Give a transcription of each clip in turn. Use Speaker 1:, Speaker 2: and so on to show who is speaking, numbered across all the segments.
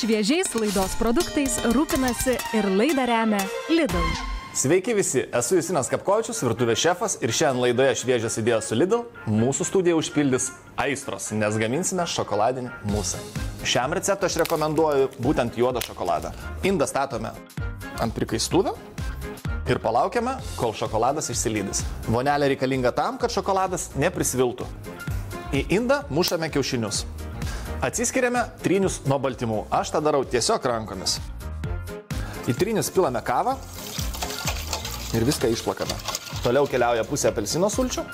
Speaker 1: Šviežiais laidos produktais rūpinasi ir laidą remia Lidl.
Speaker 2: Sveiki visi, esu Justinas Kapkovičius, virtuvės šefas ir šiandien laidoje Šviežios idėjos su Lidl mūsų studiją užpildys aistros, nes gaminsime šokoladinį musą. Šiam receptui aš rekomenduoju būtent juodą šokoladą. Indą statome ant prikaistuvio ir palaukiame, kol šokoladas išsilydys. Vonelė reikalinga tam, kad šokoladas neprisviltų. Į indą mušame kiaušinius. Atsiskiriame trynius nuo baltymų. Aš tą darau tiesiog rankomis. Į trynius pilame kavą ir viską išplakame. Toliau keliauja pusė apelsino sulčių,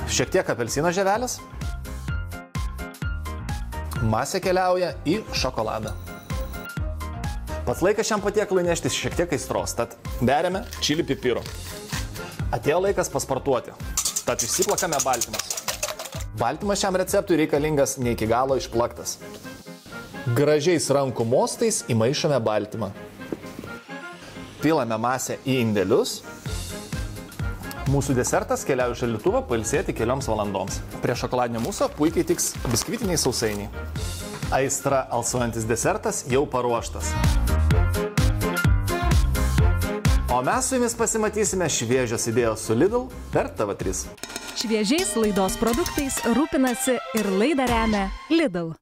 Speaker 2: šiek tiek apelsino žievelės. Masė keliauja į šokoladą. Pats laikas šiam patiekalui neštis šiek tiek aistros, tad beriame čili pipirų. Atėjo laikas pasportuoti, tad išsiplakame baltymus. Baltymas šiam receptui reikalingas ne iki galo išplaktas. Gražiais rankų mostais įmaišome baltymą. Pilame masę į indelius. Mūsų desertas keliauja į šaldytuvą pailsėti kelioms valandoms. Prie šokoladinio muso puikiai tiks biskvitiniai sausainiai. Aistra alsuojantis desertas jau paruoštas. O mes su jumis pasimatysime Šviežios idėjos su Lidl per TV3.
Speaker 1: Šviežiais laidos produktais rūpinasi ir laidą remia Lidl.